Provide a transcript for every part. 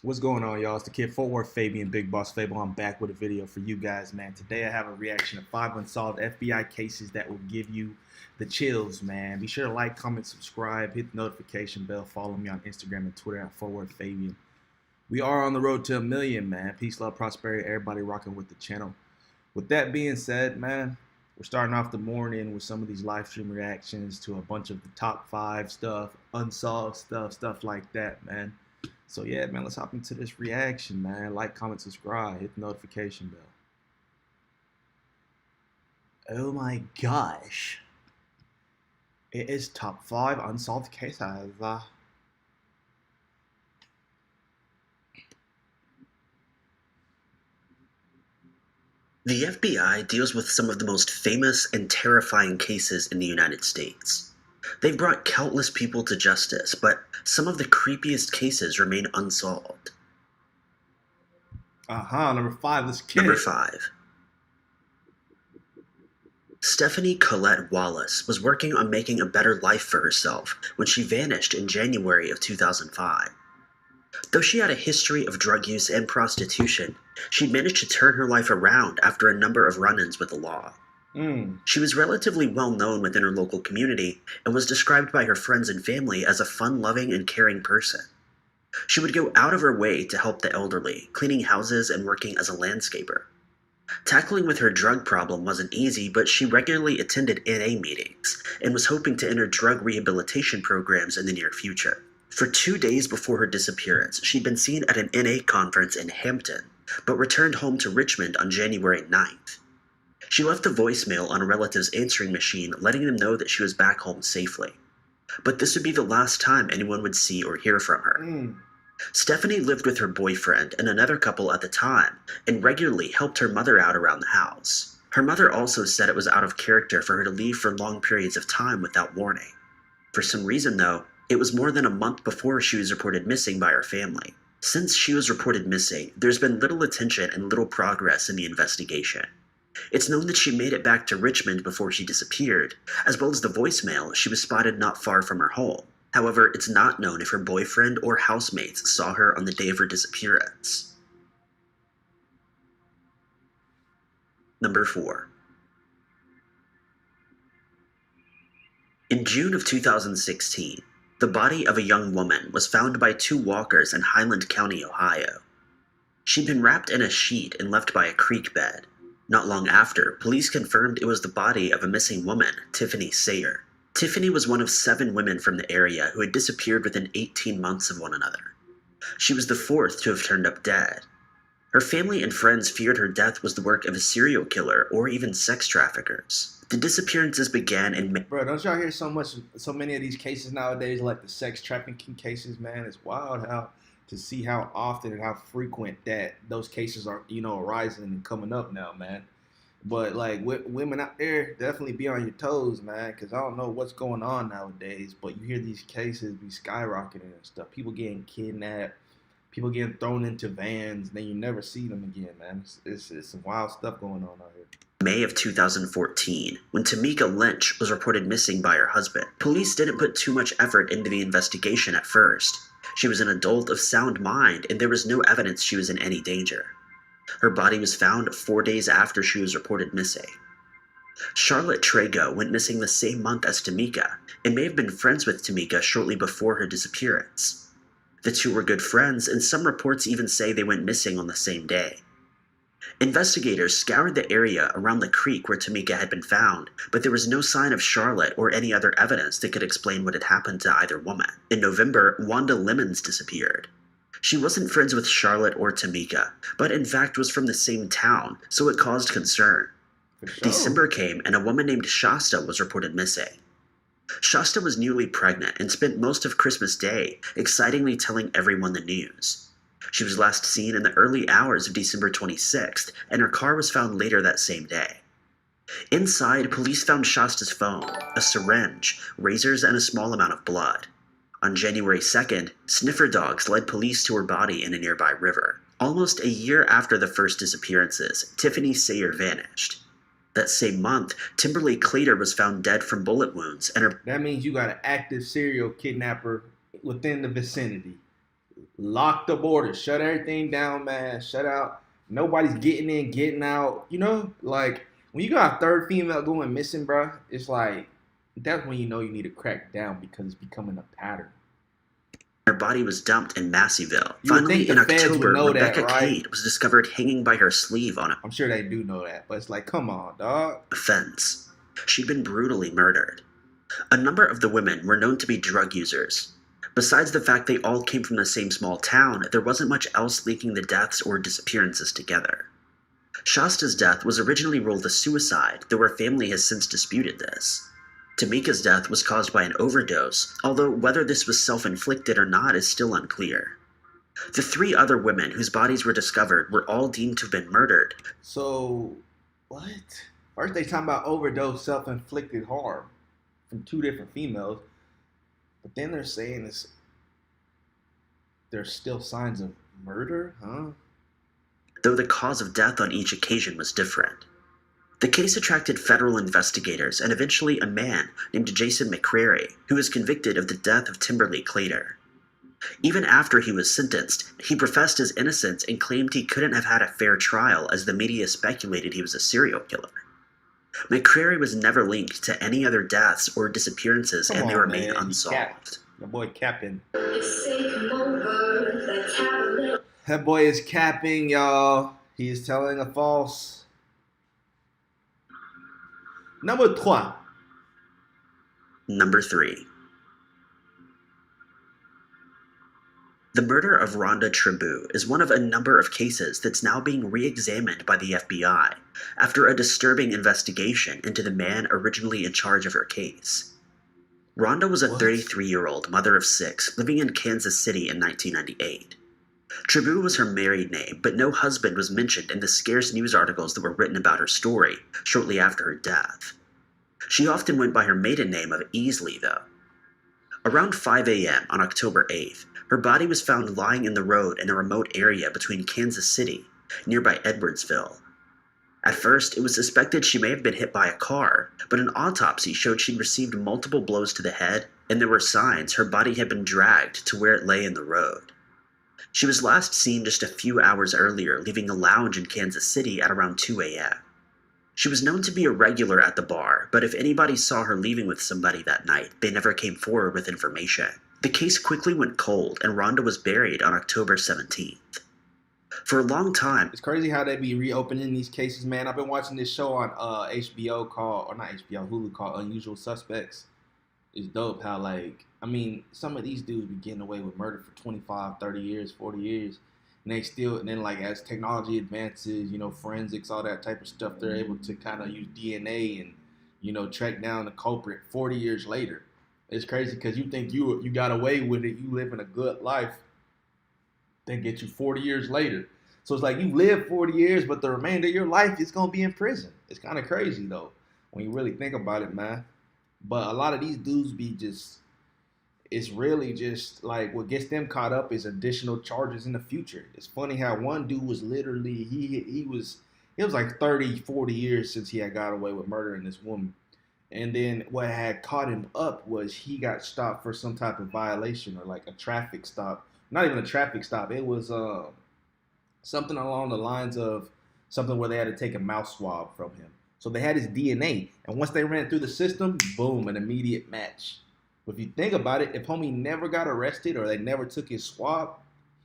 What's going on, y'all? It's the kid FortWorthFabian, BigBossFabo. I'm back with a video for you guys, man. Today I have a reaction of 5 unsolved FBI cases that will give you the chills, man. Be sure to like, comment, subscribe, hit the notification bell, follow me on Instagram and Twitter at FortWorthFabian. We are on the road to 1 million, man. Peace, love, prosperity, everybody rocking with the channel. With that being said, man, we're starting off the morning with some of these live stream reactions to a bunch of the top 5 stuff, unsolved stuff like that, man. So yeah, man, let's hop into this reaction, man. Like, comment, subscribe, hit the notification bell. Oh my gosh. It is top 5 unsolved cases. The FBI deals with some of the most famous and terrifying cases in the United States. They've brought countless people to justice, but some of the creepiest cases remain unsolved. Number 5, let's get Number it. 5. Stephanie Colette Wallace was working on making a better life for herself when she vanished in January of 2005. Though she had a history of drug use and prostitution, she managed to turn her life around after a number of run-ins with the law. She was relatively well known within her local community and was described by her friends and family as a fun-loving and caring person. She would go out of her way to help the elderly, cleaning houses and working as a landscaper. Tackling with her drug problem wasn't easy, but she regularly attended NA meetings and was hoping to enter drug rehabilitation programs in the near future. For 2 days before her disappearance, she'd been seen at an NA conference in Hampton, but returned home to Richmond on January 9th. She left a voicemail on a relative's answering machine letting them know that she was back home safely. But this would be the last time anyone would see or hear from her. Stephanie lived with her boyfriend and another couple at the time, and regularly helped her mother out around the house. Her mother also said it was out of character for her to leave for long periods of time without warning. For some reason, though, it was more than a month before she was reported missing by her family. Since she was reported missing, there's been little attention and little progress in the investigation. It's known that she made it back to Richmond before she disappeared, as well as the voicemail she was spotted not far from her home. However, it's not known if her boyfriend or housemates saw her on the day of her disappearance. Number 4. In June of 2016, the body of a young woman was found by 2 walkers in Highland County, Ohio. She'd been wrapped in a sheet and left by a creek bed. Not long after, police confirmed it was the body of a missing woman, Tiffany Sayer. Tiffany was one of 7 women from the area who had disappeared within 18 months of one another. She was the 4th to have turned up dead. Her family and friends feared her death was the work of a serial killer or even sex traffickers. The disappearances began in May. Bro, don't y'all hear so many of these cases nowadays, like the sex trafficking cases, man? It's wild to see how often and how frequent that those cases are, arising and coming up now, man. But like women out there, definitely be on your toes, man, because I don't know what's going on nowadays. But you hear these cases be skyrocketing and stuff. People getting kidnapped, people getting thrown into vans, and then you never see them again, man. It's some wild stuff going on out here. May of 2014, when Tamika Lynch was reported missing by her husband. Police didn't put too much effort into the investigation at first. She was an adult of sound mind, and there was no evidence she was in any danger. Her body was found 4 days after she was reported missing. Charlotte Trago went missing the same month as Tamika, and may have been friends with Tamika shortly before her disappearance. The 2 were good friends, and some reports even say they went missing on the same day. Investigators scoured the area around the creek where Tamika had been found, but there was no sign of Charlotte or any other evidence that could explain what had happened to either woman. In November, Rhonda Lemons disappeared. She wasn't friends with Charlotte or Tamika, but in fact was from the same town, so it caused concern. December came and a woman named Shasta was reported missing. Shasta was newly pregnant and spent most of Christmas Day excitingly telling everyone the news. She was last seen in the early hours of December 26th, and her car was found later that same day. Inside, police found Shasta's phone, a syringe, razors, and a small amount of blood. On January 2nd, sniffer dogs led police to her body in a nearby river. Almost a year after the first disappearances, Tiffany Sayer vanished. That same month, Timberlake Clater was found dead from bullet wounds, and her... That means you got an active serial kidnapper within the vicinity. Lock the border, shut everything down, man. Shut out. Nobody's getting in, getting out. You know, like when you got a third female going missing, bro, it's like that's when you know you need to crack down because it's becoming a pattern. Her body was dumped in Masseyville. You would Finally, think in the feds would October, know that, Rebecca right? Cade was discovered hanging by her sleeve on I'm sure they do know that, but it's like, come on, dog. a fence. She'd been brutally murdered. A number of the women were known to be drug users. Besides the fact they all came from the same small town, there wasn't much else linking the deaths or disappearances together. Shasta's death was originally ruled a suicide, though her family has since disputed this. Tamika's death was caused by an overdose, although whether this was self-inflicted or not is still unclear. The three other women whose bodies were discovered were all deemed to have been murdered. So, what? First they talking about overdose, self-inflicted harm from two different females, but then they're saying there's still signs of murder, huh? Though the cause of death on each occasion was different. The case attracted federal investigators and eventually a man named Jason McCrary, who was convicted of the death of Timberly Clater. Even after he was sentenced, he professed his innocence and claimed he couldn't have had a fair trial as the media speculated he was a serial killer. McCrary was never linked to any other deaths or disappearances and they remain unsolved. Your boy capping. That boy is capping, y'all. He is telling a false. Number 3. Number 3. The murder of Rhonda Tribou is one of a number of cases that's now being re-examined by the FBI after a disturbing investigation into the man originally in charge of her case. Rhonda was a 33-year-old mother of 6 living in Kansas City in 1998. Tribou was her married name, but no husband was mentioned in the scarce news articles that were written about her story shortly after her death. She often went by her maiden name of Easley, though. Around 5 a.m. on October 8th, her body was found lying in the road in a remote area between Kansas City, nearby Edwardsville. At first, it was suspected she may have been hit by a car, but an autopsy showed she'd received multiple blows to the head, and there were signs her body had been dragged to where it lay in the road. She was last seen just a few hours earlier leaving a lounge in Kansas City at around 2 a.m. She was known to be a regular at the bar, but if anybody saw her leaving with somebody that night, they never came forward with information. The case quickly went cold, and Rhonda was buried on October 17th. For a long time, it's crazy how they be reopening these cases, man. I've been watching this show on HBO called, or not HBO, Hulu, called Unusual Suspects. It's dope how, like, I mean, some of these dudes be getting away with murder for 25, 30 years, 40 years. And they still, and then like as technology advances, you know, forensics, all that type of stuff, they're able to kind of use DNA and, you know, track down the culprit 40 years later. It's crazy because you think you got away with it, you living a good life, then get you 40 years later. So it's like you live 40 years, but the remainder of your life is going to be in prison. It's kind of crazy, though, when you really think about it, man. But a lot of these dudes be just, it's really just like what gets them caught up is additional charges in the future. It's funny how one dude was literally, it was like 30, 40 years since he had got away with murdering this woman. And then what had caught him up was he got stopped for some type of violation or like a traffic stop. Not even a traffic stop. It was something along the lines of something where they had to take a mouth swab from him. So they had his DNA. And once they ran it through the system, boom, an immediate match. But if you think about it, if homie never got arrested or they never took his swab,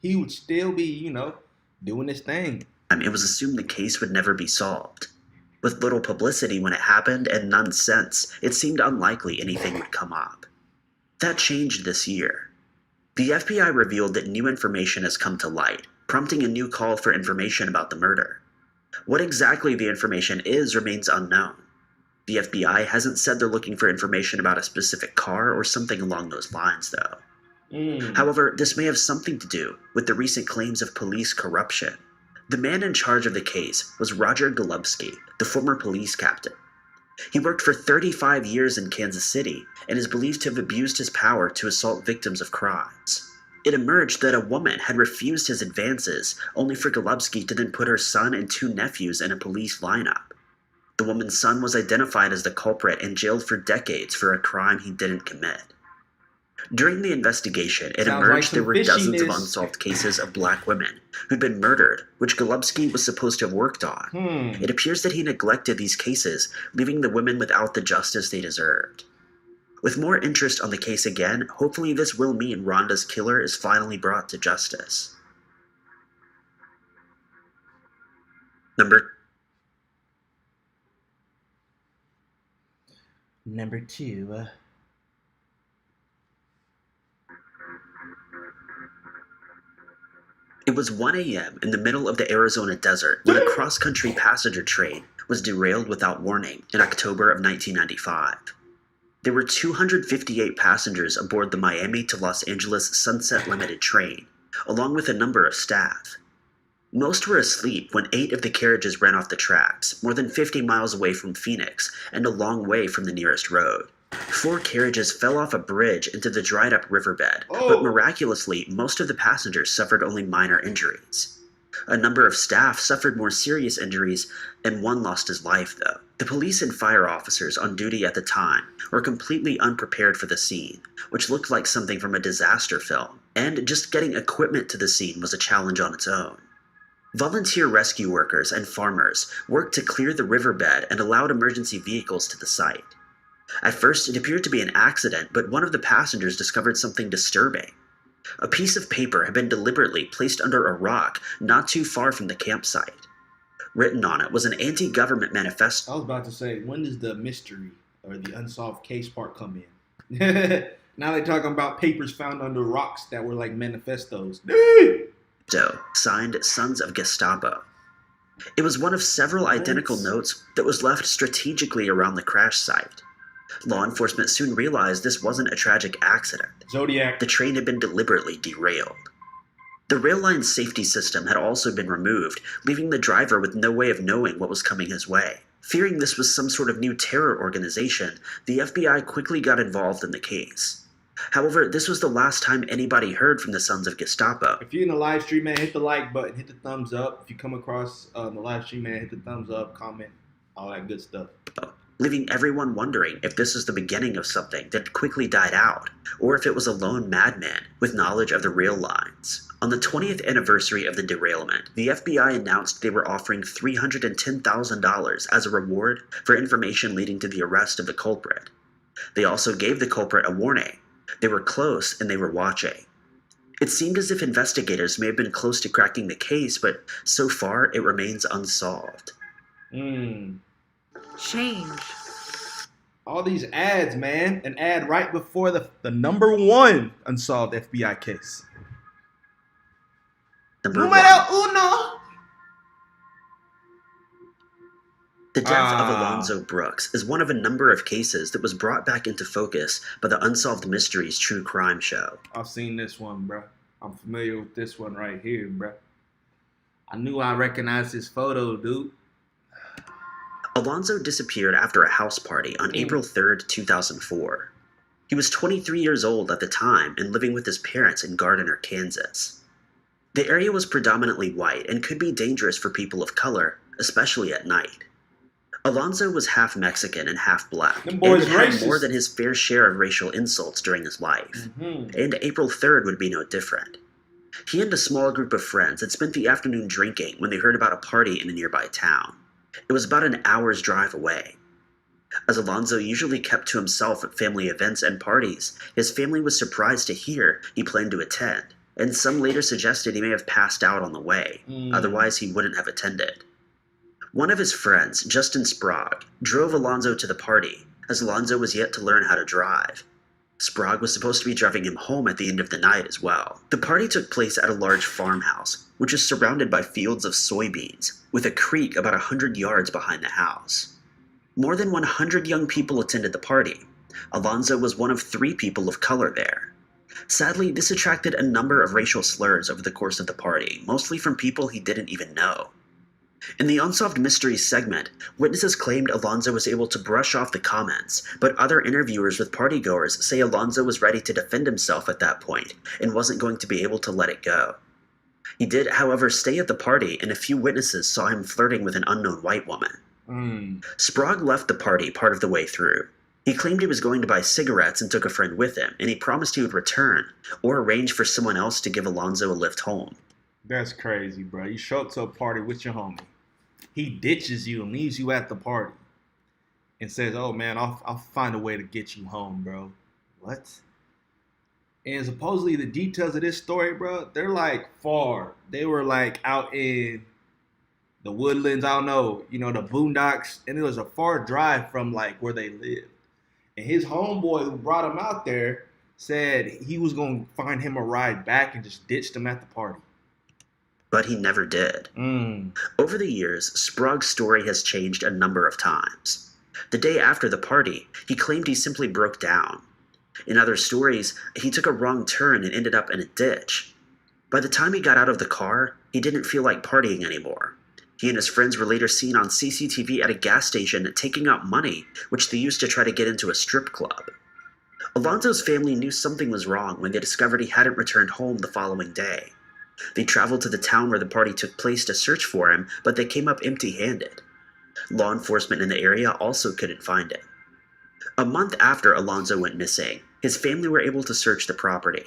he would still be, you know, doing his thing. It was assumed the case would never be solved. With little publicity when it happened and none since, it seemed unlikely anything would come up. That changed this year. The FBI revealed that new information has come to light, prompting a new call for information about the murder. What exactly the information is remains unknown. The FBI hasn't said they're looking for information about a specific car or something along those lines, though. However, this may have something to do with the recent claims of police corruption. The man in charge of the case was Roger Golubski, the former police captain. He worked for 35 years in Kansas City and is believed to have abused his power to assault victims of crimes. It emerged that a woman had refused his advances, only for Golubski to then put her son and 2 nephews in a police lineup. The woman's son was identified as the culprit and jailed for decades for a crime he didn't commit. During the investigation, it Sounds emerged like there some were dozens of fishiness. unsolved cases of black women who'd been murdered, which Golubski was supposed to have worked on. It appears that he neglected these cases, leaving the women without the justice they deserved. With more interest on the case again, hopefully this will mean Rhonda's killer is finally brought to justice. Number 2. It was 1 a.m. in the middle of the Arizona desert when a cross-country passenger train was derailed without warning in October of 1995. There were 258 passengers aboard the Miami to Los Angeles Sunset Limited train, along with a number of staff. Most were asleep when 8 of the carriages ran off the tracks, more than 50 miles away from Phoenix and a long way from the nearest road. 4 carriages fell off a bridge into the dried-up riverbed, but miraculously, most of the passengers suffered only minor injuries. A number of staff suffered more serious injuries, and one lost his life, though. The police and fire officers on duty at the time were completely unprepared for the scene, which looked like something from a disaster film, and just getting equipment to the scene was a challenge on its own. Volunteer rescue workers and farmers worked to clear the riverbed and allowed emergency vehicles to the site. At first, it appeared to be an accident, but one of the passengers discovered something disturbing. A piece of paper had been deliberately placed under a rock not too far from the campsite. Written on it was an anti-government manifesto. I was about to say, when does the mystery or the unsolved case part come in? Now they're talking about papers found under rocks that were like manifestos. Signed Sons of Gestapo. It was one of several identical notes that was left strategically around the crash site. Law enforcement soon realized this wasn't a tragic accident. Zodiac. The train had been deliberately derailed. The rail line's safety system had also been removed, leaving the driver with no way of knowing what was coming his way. Fearing this was some sort of new terror organization, the FBI quickly got involved in the case. However, this was the last time anybody heard from the Sons of Gestapo. If you're in the live stream, man, hit the like button, hit the thumbs up. If you come across the live stream, man, hit the thumbs up, comment, all that good stuff. Leaving everyone wondering if this was the beginning of something that quickly died out, or if it was a lone madman with knowledge of the rail lines. On the 20th anniversary of the derailment, the FBI announced they were offering $310,000 as a reward for information leading to the arrest of the culprit. They also gave the culprit a warning. They were close and they were watching. It seemed as if investigators may have been close to cracking the case, but so far it remains unsolved. Change. All these ads, man. An ad right before the number 1 unsolved FBI case. Number 1. Uno. The death of Alonzo Brooks is one of a number of cases that was brought back into focus by the Unsolved Mysteries true crime show. I've seen this one, bro. I'm familiar with this one right here, bro. I knew I recognized this photo, dude. Alonzo disappeared after a house party on April 3rd, 2004. He was 23 years old at the time and living with his parents in Gardiner, Kansas. The area was predominantly white and could be dangerous for people of color, especially at night. Alonzo was half Mexican and half black, and had had more than his fair share of racial insults during his life. And April 3rd would be no different. He and a small group of friends had spent the afternoon drinking when they heard about a party in a nearby town. It was about an hour's drive away. As Alonzo usually kept to himself at family events and parties, his family was surprised to hear he planned to attend, and some later suggested he may have passed out on the way, otherwise he wouldn't have attended. One of his friends, Justin Sprague, drove Alonzo to the party, as Alonzo was yet to learn how to drive. Sprague was supposed to be driving him home at the end of the night as well. The party took place at a large farmhouse, which is surrounded by fields of soybeans, with a creek about 100 yards behind the house. More than 100 young people attended the party. Alonzo was one of 3 people of color there. Sadly, this attracted a number of racial slurs over the course of the party, mostly from people he didn't even know. In the Unsolved Mysteries segment, witnesses claimed Alonzo was able to brush off the comments, but other interviewers with partygoers say Alonzo was ready to defend himself at that point and wasn't going to be able to let it go. He did, however, stay at the party, and a few witnesses saw him flirting with an unknown white woman. Sprague left the party part of the way through. He claimed he was going to buy cigarettes and took a friend with him, and he promised he would return or arrange for someone else to give Alonzo a lift home. That's crazy, bro. You show up to a party with your homie. He ditches you and leaves you at the party and says, "Oh man, I'll find a way to get you home, bro." What? And supposedly the details of this story, bro, they're like far. They were like out in the woodlands, I don't know, the boondocks, and it was a far drive from like where they lived. And his homeboy who brought him out there said he was going to find him a ride back and just ditched him at the party. But he never did. Over the years, Sprague's story has changed a number of times. The day after the party, he claimed he simply broke down. In other stories, he took a wrong turn and ended up in a ditch. By the time he got out of the car, he didn't feel like partying anymore. He and his friends were later seen on CCTV at a gas station taking out money, which they used to try to get into a strip club. Alonzo's family knew something was wrong when they discovered he hadn't returned home the following day. They traveled to the town where the party took place to search for him, but they came up empty-handed. Law enforcement in the area also couldn't find him. A month after Alonzo went missing, his family were able to search the property.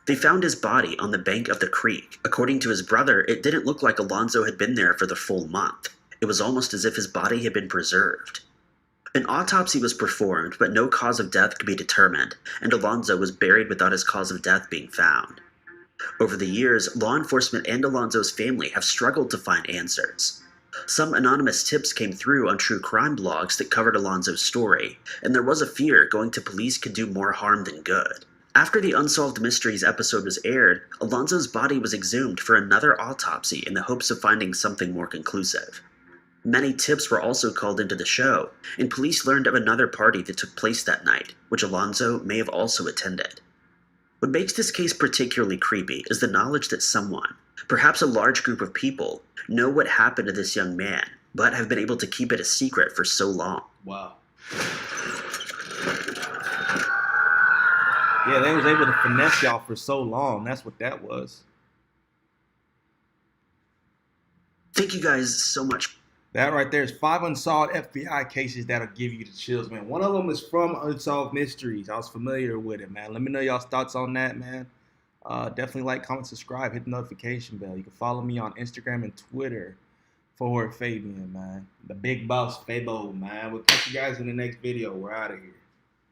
They found his body on the bank of the creek. According to his brother, it didn't look like Alonzo had been there for the full month. It was almost as if his body had been preserved. An autopsy was performed, but no cause of death could be determined, and Alonzo was buried without his cause of death being found. Over the years, law enforcement and Alonzo's family have struggled to find answers. Some anonymous tips came through on true crime blogs that covered Alonzo's story, and there was a fear going to police could do more harm than good. After the Unsolved Mysteries episode was aired, Alonzo's body was exhumed for another autopsy in the hopes of finding something more conclusive. Many tips were also called into the show, and police learned of another party that took place that night, which Alonzo may have also attended. What makes this case particularly creepy is the knowledge that someone, perhaps a large group of people, know what happened to this young man, but have been able to keep it a secret for so long. Wow. Yeah, they was able to finesse y'all for so long. That's what that was. Thank you guys so much. That right there is 5 unsolved FBI cases that'll give you the chills, man. One of them is from Unsolved Mysteries. I was familiar with it, man. Let me know y'all's thoughts on that, man. Definitely like, comment, subscribe, hit the notification bell. You can follow me on Instagram and Twitter, FortWorthFabian, man. The BigBossFabo, man. We'll catch you guys in the next video. We're out of here.